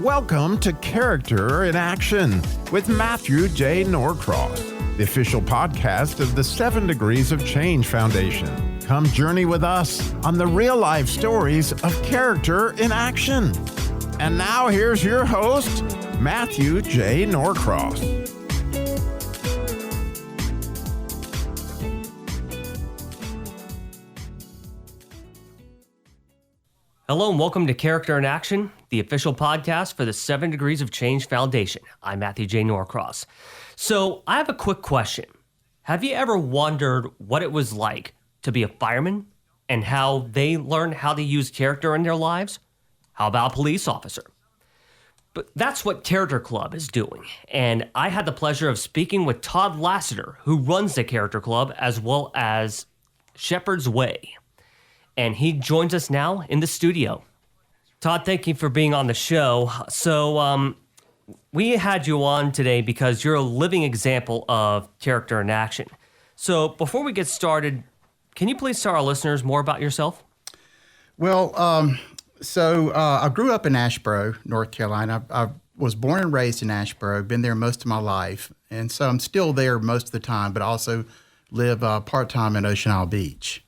Welcome to Character in Action with Matthew J. Norcross, the official podcast of the 7 Degrees of Change Foundation. Come journey with us on the real-life stories of character in action. And now here's your host, Matthew J. Norcross. Hello and welcome to Character in Action, the official podcast for the 7 Degrees of Change Foundation. I'm Matthew J. Norcross. So I have a quick question. Have you ever wondered what it was like to be a fireman and how they learned how to use character in their lives? How about a police officer? But that's what Character Club is doing. And I had the pleasure of speaking with Todd Lassiter, who runs the Character Club, as well as Shepherd's Way. And he joins us now in the studio. Todd, thank you for being on the show. So we had you on today because you're a living example of character in action. So before we get started, can you please tell our listeners more about yourself? Well, I grew up in Asheboro, North Carolina. I was born and raised in Asheboro, been there most of my life. And so I'm still there most of the time, but I also live part-time in Ocean Isle Beach.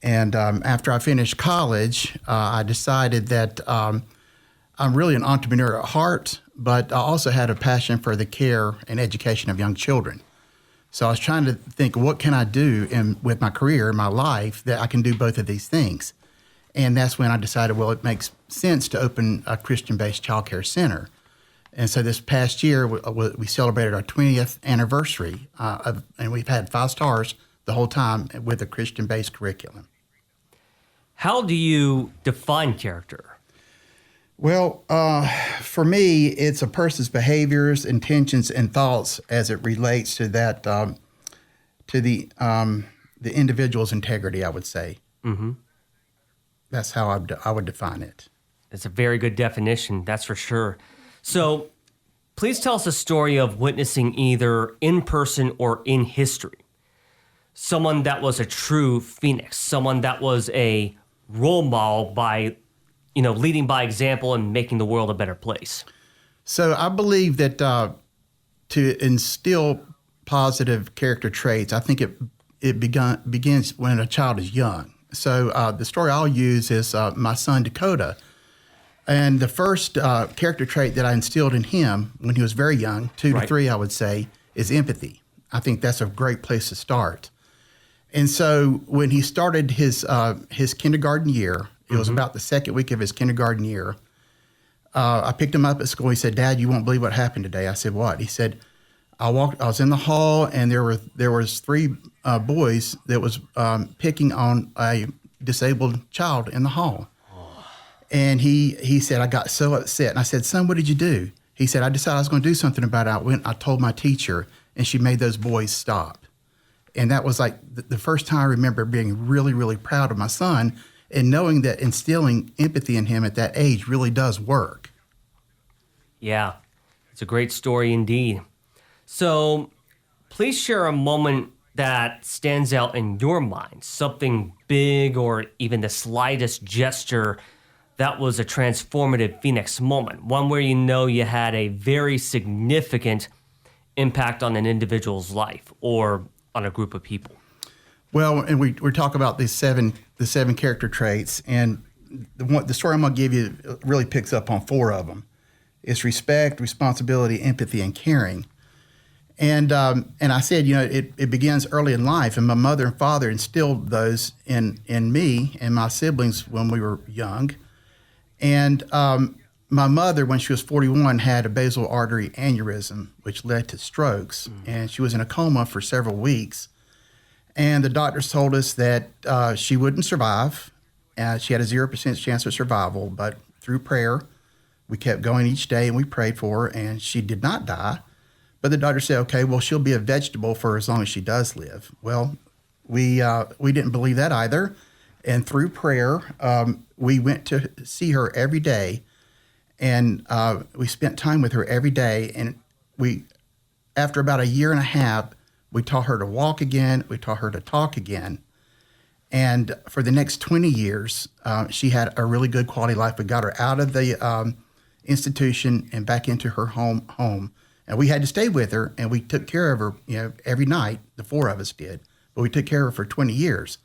And after I finished college, I decided that I'm really an entrepreneur at heart, but I also had a passion for the care and education of young children. So I was trying to think, what can I do with my career, my life, that I can do both of these things? And that's when I decided, well, it makes sense to open a Christian-based child care center. And so this past year, we celebrated our 20th anniversary, and we've had 5 stars the whole time with a Christian-based curriculum. How do you define character? Well, for me, it's a person's behaviors, intentions, and thoughts as it relates to that, to the individual's integrity, I would say. Mm-hmm. That's how I would define it. It's a very good definition, that's for sure. So please tell us a story of witnessing either in person or in history. Someone that was a true phoenix, someone that was a role model by, leading by example and making the world a better place. So I believe that to instill positive character traits, I think it begins when a child is young. So the story I'll use is my son Dakota. And the first character trait that I instilled in him when he was very young, 2 to 3, I would say, is empathy. I think that's a great place to start. And so when he started his kindergarten year, it was about the second week of his kindergarten year, I picked him up at school. He said, "Dad, you won't believe what happened today." I said, "What?" He said, I was in the hall, and there was 3 boys that was picking on a disabled child in the hall. Oh. And he said, I got so upset. And I said, "Son, what did you do?" He said, "I decided I was going to do something about it. I told my teacher, and she made those boys stop." And that was like the first time I remember being really, really proud of my son and knowing that instilling empathy in him at that age really does work. Yeah, it's a great story indeed. So please share a moment that stands out in your mind, something big or even the slightest gesture that was a transformative Phoenix moment, one where you had a very significant impact on an individual's life or on a group of people. Well, and we talk about the seven character traits, and the story I'm going to give you really picks up on 4 of them. It's respect, responsibility, empathy, and caring. And I said, it begins early in life, and my mother and father instilled those in me and my siblings when we were young. And my mother, when she was 41, had a basal artery aneurysm, which led to strokes, and she was in a coma for several weeks. And the doctors told us that she wouldn't survive. She had a 0% chance of survival, but through prayer, we kept going each day, and we prayed for her, and she did not die. But the doctor said, okay, well, she'll be a vegetable for as long as she does live. Well, we didn't believe that either. And through prayer, we went to see her every day. And we spent time with her every day. And after about 1.5 years, we taught her to walk again. We taught her to talk again. And for the next 20 years, she had a really good quality life. We got her out of the institution and back into her home. And we had to stay with her, and we took care of her, every night. The four of us did, but we took care of her for 20 years.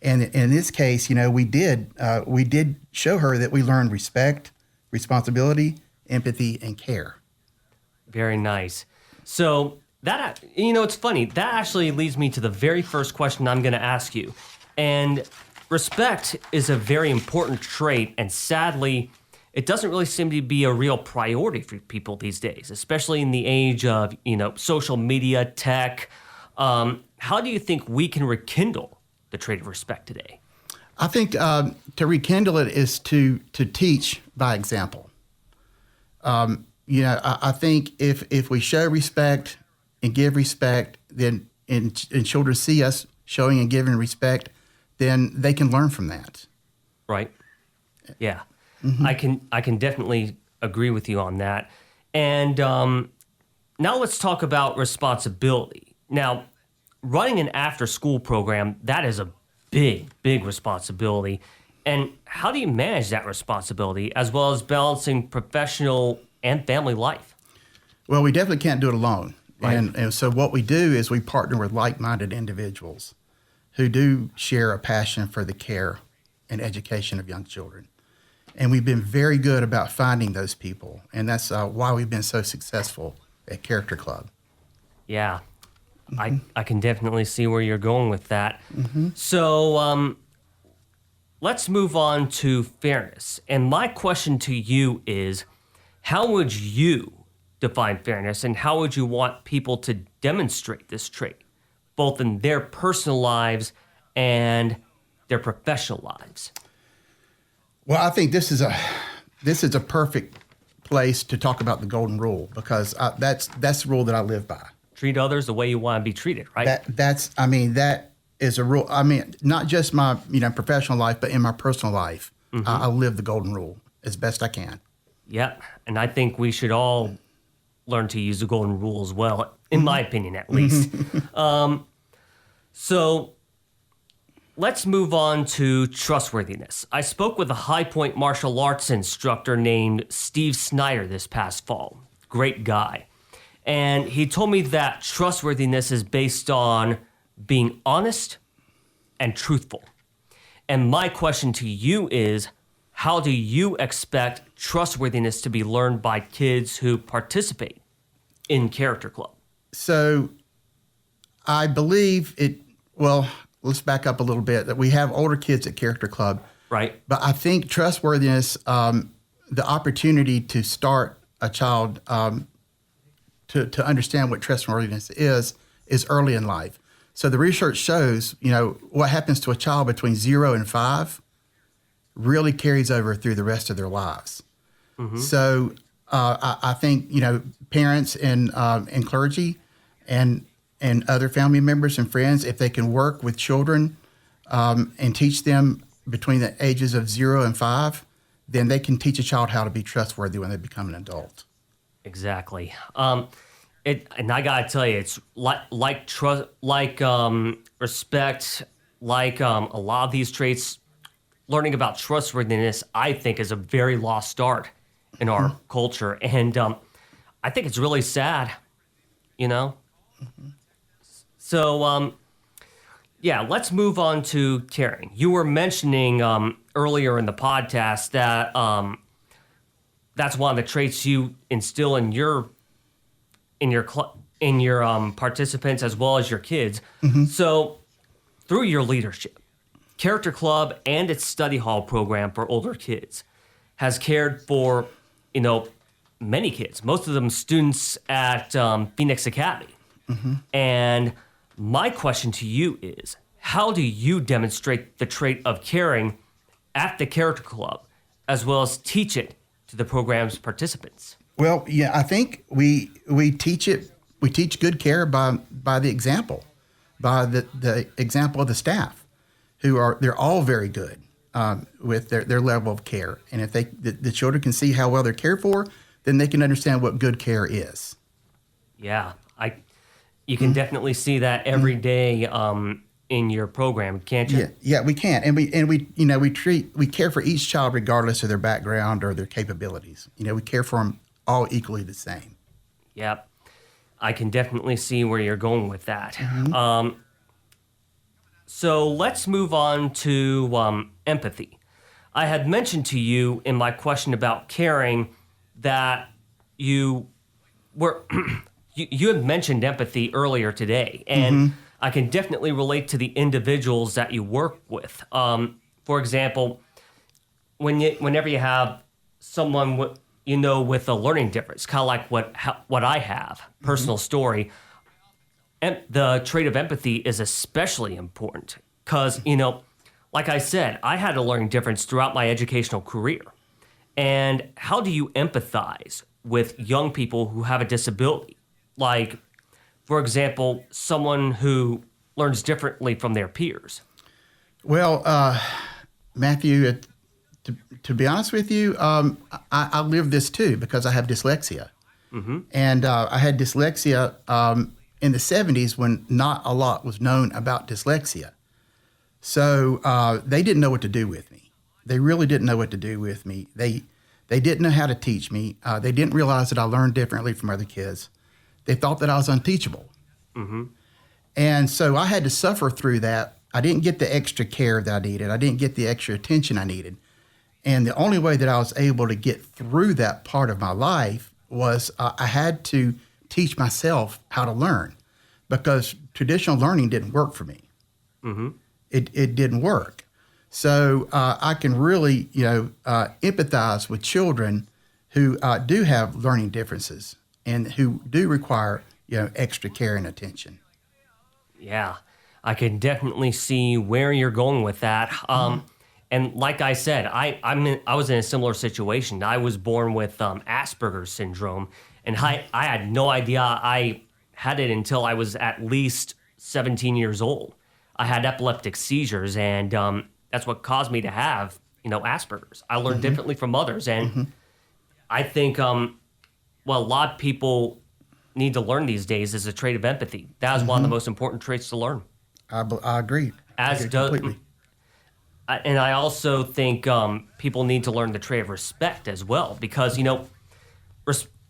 And in this case, we did show her that we learned respect, responsibility, empathy, and care. Very nice. So that, it's funny. That actually leads me to the very first question I'm going to ask you. And respect is a very important trait, and sadly, it doesn't really seem to be a real priority for people these days, especially in the age of, social media, tech. How do you think we can rekindle the trait of respect today? I think to rekindle it is to teach by example. I think if we show respect and give respect, then and children see us showing and giving respect, then they can learn from that. Right. Yeah. Mm-hmm. I can definitely agree with you on that. And now let's talk about responsibility. Now, running an after-school program, that is a big, big responsibility. And how do you manage that responsibility as well as balancing professional and family life? Well, we definitely can't do it alone. Right. And so what we do is we partner with like-minded individuals who do share a passion for the care and education of young children. And we've been very good about finding those people. And that's why we've been so successful at Character Club. Yeah, I can definitely see where you're going with that. Mm-hmm. So let's move on to fairness. And my question to you is, how would you define fairness, and how would you want people to demonstrate this trait, both in their personal lives and their professional lives? Well, I think this is a perfect place to talk about the golden rule, because that's the rule that I live by. Treat others the way you want to be treated, right? That is a rule. I mean, not just my professional life, but in my personal life, mm-hmm. I live the golden rule as best I can. Yeah, and I think we should all learn to use the golden rule as well, in my opinion, at least. So let's move on to trustworthiness. I spoke with a High Point martial arts instructor named Steve Snyder this past fall. Great guy. And he told me that trustworthiness is based on being honest and truthful. And my question to you is, how do you expect trustworthiness to be learned by kids who participate in Character Club? So I believe let's back up a little bit, that we have older kids at Character Club. Right. But I think trustworthiness, the opportunity to start a child to understand what trustworthiness is early in life. So the research shows, what happens to a child between 0 and 5 really carries over through the rest of their lives. Mm-hmm. So I think, parents and clergy and other family members and friends, if they can work with children and teach them between the ages of 0 and 5, then they can teach a child how to be trustworthy when they become an adult. Exactly. And I gotta tell you, it's like trust, respect, a lot of these traits. Learning about trustworthiness, I think, is a very lost art in our culture, and I think it's really sad. Mm-hmm. So, let's move on to caring. You were mentioning earlier in the podcast that that's one of the traits you instill in your participants as well as your kids. Mm-hmm. So, through your leadership, Character Club and its study hall program for older kids has cared for, many kids. Most of them students at Phoenix Academy. Mm-hmm. And my question to you is, how do you demonstrate the trait of caring at the Character Club, as well as teach it to the program's participants? Well, yeah, I think we teach it. We teach good care by the example, by the example of the staff, they're all very good with their level of care. And if the children can see how well they're cared for, then they can understand what good care is. Yeah, you can definitely see that every day in your program, can't you? Yeah, we can, and we care for each child regardless of their background or their capabilities. We care for them all equally the same. Yep. I can definitely see where you're going with that. So let's move on to empathy. I had mentioned to you in my question about caring that you were you had mentioned empathy earlier today, and I can definitely relate to the individuals that you work with. For example, whenever you have someone with a learning difference, kind of like what I have, personal story, and the trait of empathy is especially important because, like I said, I had a learning difference throughout my educational career. And how do you empathize with young people who have a disability? Like, for example, someone who learns differently from their peers. Well, Matthew, to be honest with you, I live this too because I have dyslexia. And I had dyslexia in the 70s when not a lot was known about dyslexia. So they didn't know what to do with me. They really didn't know what to do with me. They didn't know how to teach me. They didn't realize that I learned differently from other kids. They thought that I was unteachable. And so I had to suffer through that. I didn't get the extra care that I needed. I didn't get the extra attention I needed. And the only way that I was able to get through that part of my life was I had to teach myself how to learn because traditional learning didn't work for me. It didn't work. So I can really, empathize with children who do have learning differences and who do require, extra care and attention. Yeah, I can definitely see where you're going with that. And like I said, I was in a similar situation. I was born with Asperger's syndrome, and I had no idea I had it until I was at least 17 years old. I had epileptic seizures, and that's what caused me to have, Asperger's. I learned differently from others, and I think what a lot of people need to learn these days is a trait of empathy. That is one of the most important traits to learn. I agree. Completely. And I also think people need to learn the trait of respect as well, because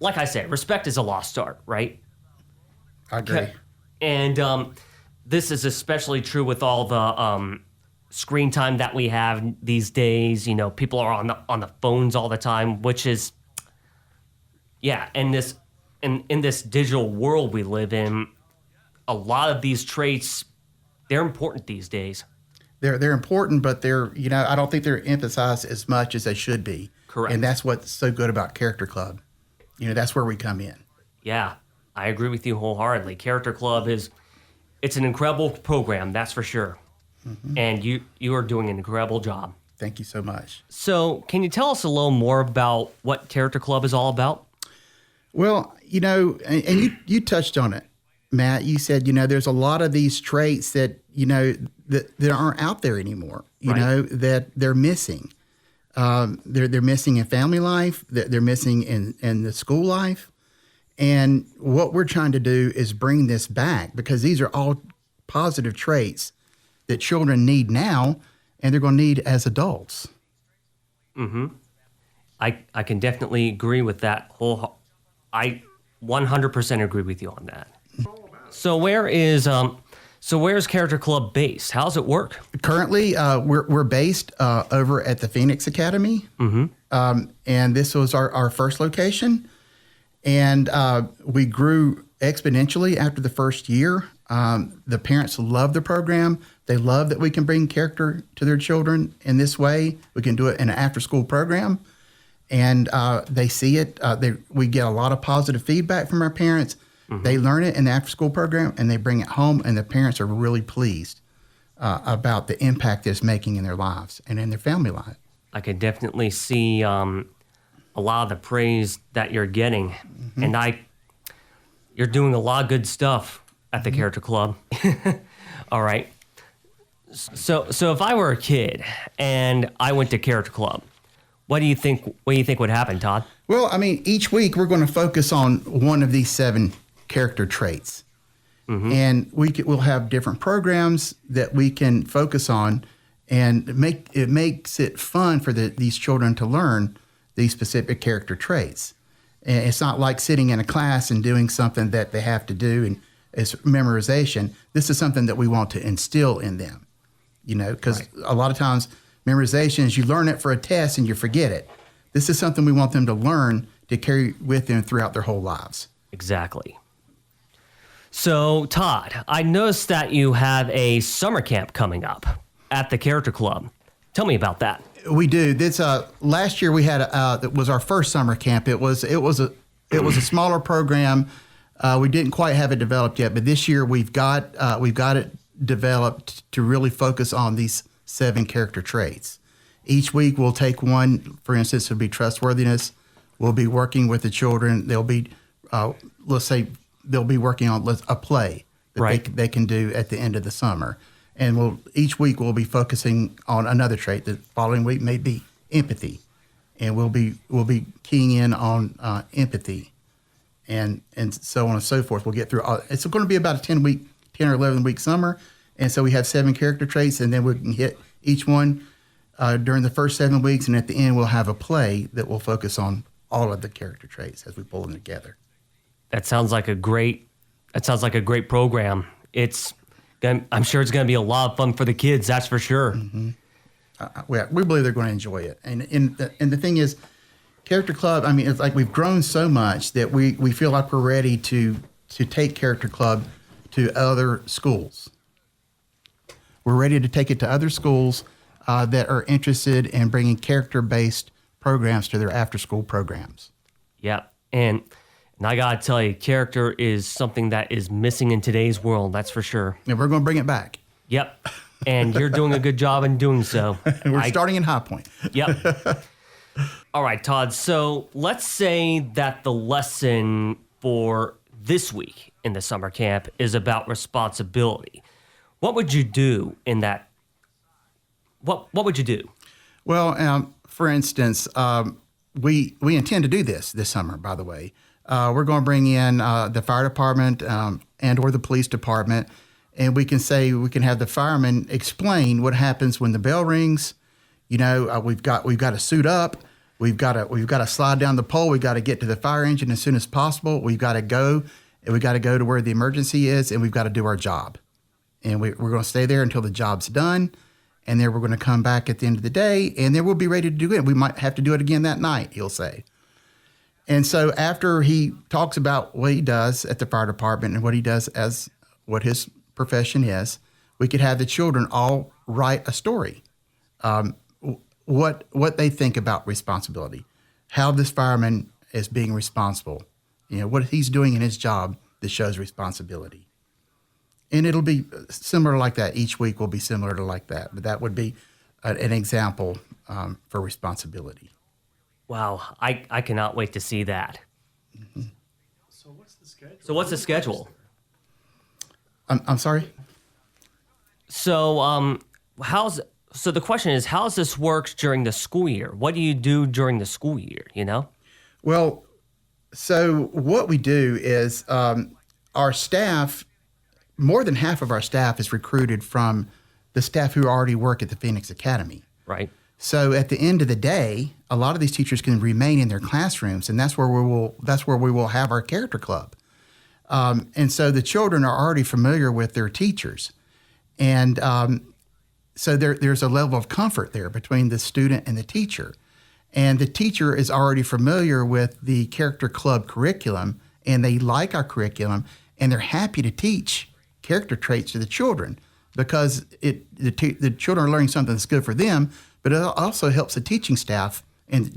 like I said, respect is a lost art, right? I agree. And this is especially true with all the screen time that we have these days. People are on the phones all the time, which is, and in this digital world we live in, a lot of these traits, they're important these days. They're important, but I don't think they're emphasized as much as they should be. Correct. And that's what's so good about Character Club. That's where we come in. Yeah, I agree with you wholeheartedly. Character Club it's an incredible program, that's for sure. And you are doing an incredible job. Thank you so much. So can you tell us a little more about what Character Club is all about? Well, and you touched on it, Matt. You said, there's a lot of these traits that, that aren't out there anymore, that they're missing. They're missing in family life, they're missing in the school life. And what we're trying to do is bring this back because these are all positive traits that children need now and they're going to need as adults. I can definitely agree with that I 100% agree with you on that. So where's Character Club based? How's it work? Currently, we're based over at the Phoenix Academy, and this was our first location. And we grew exponentially after the first year. The parents love the program. They love that we can bring character to their children in this way. We can do it in an after-school program. And they see it. We get a lot of positive feedback from our parents. They learn it in the after-school program, and they bring it home, and the parents are really pleased about the impact it's making in their lives and in their family life. I can definitely see a lot of the praise that you're getting, and you're doing a lot of good stuff at the Character Club. All right. So if I were a kid and I went to Character Club, what do you think would happen, Todd? Well, each week we're going to focus on one of these 7 character traits. And we'll have different programs that we can focus on, and it makes it fun for these children to learn these specific character traits. And it's not like sitting in a class and doing something that they have to do and it's memorization. This is something that we want to instill in them, because a lot of times memorization is you learn it for a test and you forget it. This is something we want them to learn to carry with them throughout their whole lives. Exactly. So, Todd, I noticed that you have a summer camp coming up at the Character Club. Tell me about that. We do. This last year we had that was our first summer camp. It was a smaller program. We didn't quite have it developed yet, but this year we've got it developed to really focus on these 7 character traits. Each week we'll take one. For instance, it'll be trustworthiness. We'll be working with the children. They'll be, let's say, they'll be working on a play that they can do at the end of the summer. And each week we'll be focusing on another trait. The following week may be empathy, and we'll be keying in on empathy, and so on and so forth. We'll get through. It's going to be about a 10 or 11 week summer, and so we have 7 character traits, and then we can hit each one during the first 7 weeks, and at the end we'll have a play that will focus on all of the character traits as we pull them together. That sounds like a great program. I'm sure it's going to be a lot of fun for the kids. That's for sure. Mm-hmm. We believe they're going to enjoy it. And the thing is, Character Club, I mean, it's like we've grown so much that we feel like we're ready to take Character Club to other schools. We're ready to take it to other schools that are interested in bringing character-based programs to their after-school programs. Yeah, and I got to tell you, character is something that is missing in today's world, that's for sure. And we're going to bring it back. Yep, and you're doing a good job in doing so. We're starting in High Point. Yep. All right, Todd, so let's say that the lesson for this week in the summer camp is about responsibility. What would you do in that? What would you do? Well, for instance, we intend to do this summer, by the way. We're going to bring in the fire department and or the police department, and we can have the firemen explain what happens when the bell rings. We've got to suit up. We've got to slide down the pole. We've got to get to the fire engine as soon as possible. We've got to go, and we've got to go to where the emergency is, and we've got to do our job. And we're going to stay there until the job's done, and then we're going to come back at the end of the day, and then we'll be ready to do it. We might have to do it again that night, he'll say. And so after he talks about what he does at the fire department and what he does as what his profession is, we could have the children all write a story. What they think about responsibility, how this fireman is being responsible, what he's doing in his job that shows responsibility. And it'll be similar like that. Each week will be similar to like that. But that would be an example for responsibility. Wow, I cannot wait to see that. Mm-hmm. So what's the schedule? I'm sorry? So the question is, how does this work during the school year? What do you do during the school year, Well, so what we do is our staff, more than half of our staff is recruited from the staff who already work at the Phoenix Academy. Right. So at the end of the day, a lot of these teachers can remain in their classrooms, and that's where we will have our character club. And so the children are already familiar with their teachers, and so there's a level of comfort there between the student and the teacher, and the teacher is already familiar with the character club curriculum, and they like our curriculum, and they're happy to teach character traits to the children because the children are learning something that's good for them. But it also helps the teaching staff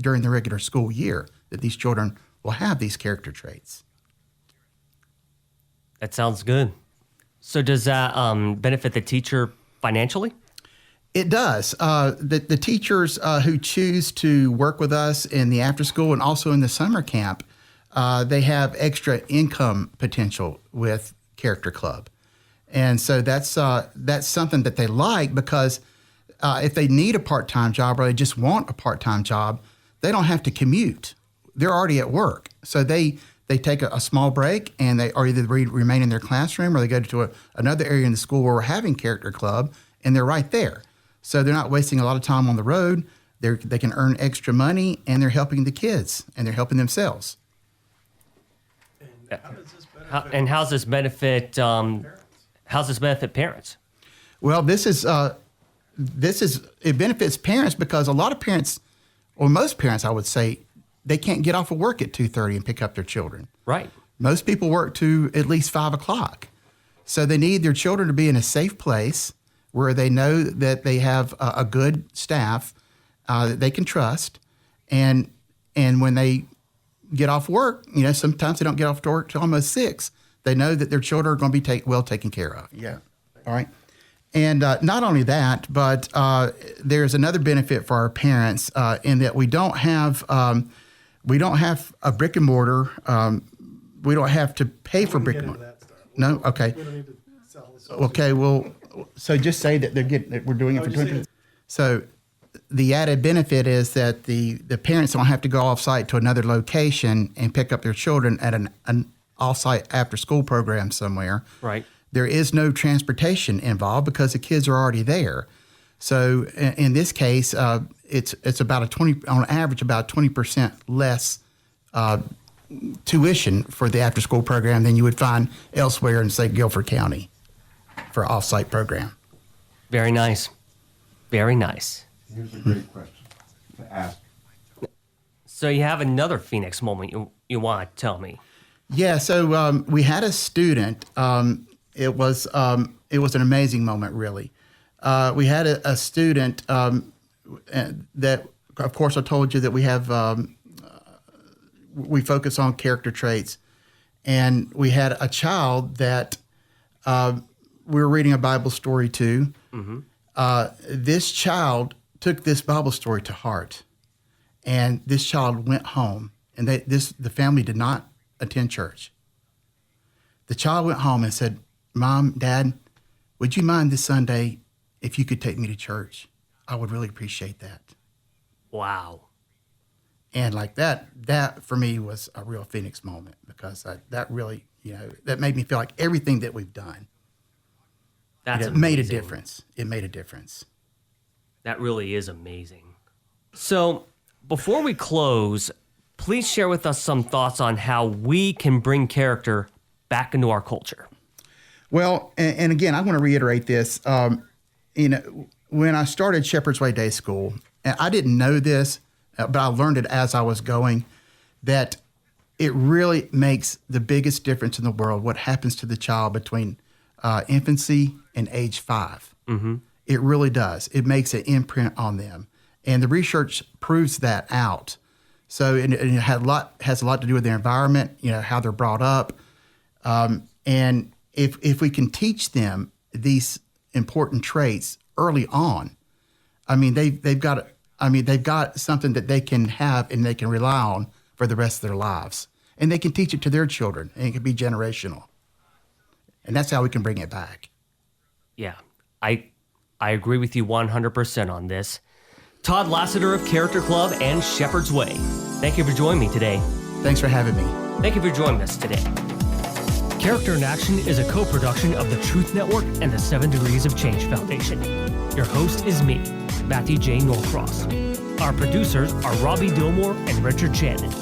during the regular school year that these children will have these character traits. That sounds good. So does that benefit the teacher financially? It does. The teachers who choose to work with us in the after school and also in the summer camp, they have extra income potential with Character Club. And so that's something that they like because if they need a part-time job or they just want a part-time job, they don't have to commute. They're already at work. So they they take a small break and they either remain in their classroom or they go to another area in the school where we're having character club, and they're right there. So they're not wasting a lot of time on the road. They can earn extra money, and they're helping the kids, and they're helping themselves. And how does this benefit And how's this benefit? How's this benefit parents? Well, it benefits parents because a lot of parents, or most parents, I would say, they can't get off of work at 2:30 and pick up their children. Right. Most people work to at least 5 o'clock. So they need their children to be in a safe place where they know that they have a good staff that they can trust. And when they get off work, sometimes they don't get off to work till almost 6. They know that their children are going to be well taken care of. Yeah. All right. And not only that, but there's another benefit for our parents in that we don't have a brick and mortar. We don't have to pay for brick and mortar. No? Okay. We don't need to sell this. Okay, well, so just say that we're doing it for 20. So the added benefit is that the parents don't have to go off-site to another location and pick up their children at an off-site after-school program somewhere. Right. There is no transportation involved because the kids are already there. So in this case, it's about on average, about 20% less tuition for the after-school program than you would find elsewhere in, say, Guilford County for an off-site program. Very nice. Very nice. Here's a great question to ask. So you have another Phoenix moment you want to tell me? Yeah. So we had a student. It was an amazing moment, really. We had a student that, of course, I told you that we have. We focus on character traits, and we had a child that we were reading a Bible story to. Mm-hmm. This child took this Bible story to heart, and this child went home, and the family did not attend church. The child went home and said, "Mom, Dad, would you mind this Sunday if you could take me to church? I would really appreciate that." Wow. And like that for me was a real Phoenix moment because that really, that made me feel like everything that we've done. It made a difference. It made a difference. That really is amazing. So before we close, please share with us some thoughts on how we can bring character back into our culture. Well, and again, I want to reiterate this. When I started Shepherd's Way Day School, and I didn't know this, but I learned it as I was going, that it really makes the biggest difference in the world what happens to the child between infancy and age 5. Mm-hmm. It really does. It makes an imprint on them. And the research proves that out. So it has a lot to do with their environment, how they're brought up. And if we can teach them these important traits early on, they've got something that they can have and they can rely on for the rest of their lives. And they can teach it to their children, and it can be generational. And that's how we can bring it back. Yeah, I agree with you 100% on this. Todd Lassiter of Character Club and Shepherd's Way, thank you for joining me today. Thanks for having me. Thank you for joining us today. Character in Action is a co-production of the Truth Network and the 7 Degrees of Change Foundation. Your host is me, Matthew J. Norcross. Our producers are Robbie Dillmore and Richard Shannon,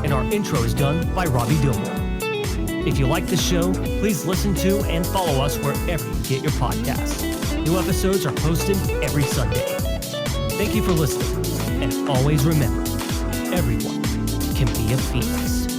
and our intro is done by Robbie Dillmore. If you like this show, please listen to and follow us wherever you get your podcasts. New episodes are posted every Sunday. Thank you for listening, and always remember, everyone can be a phoenix.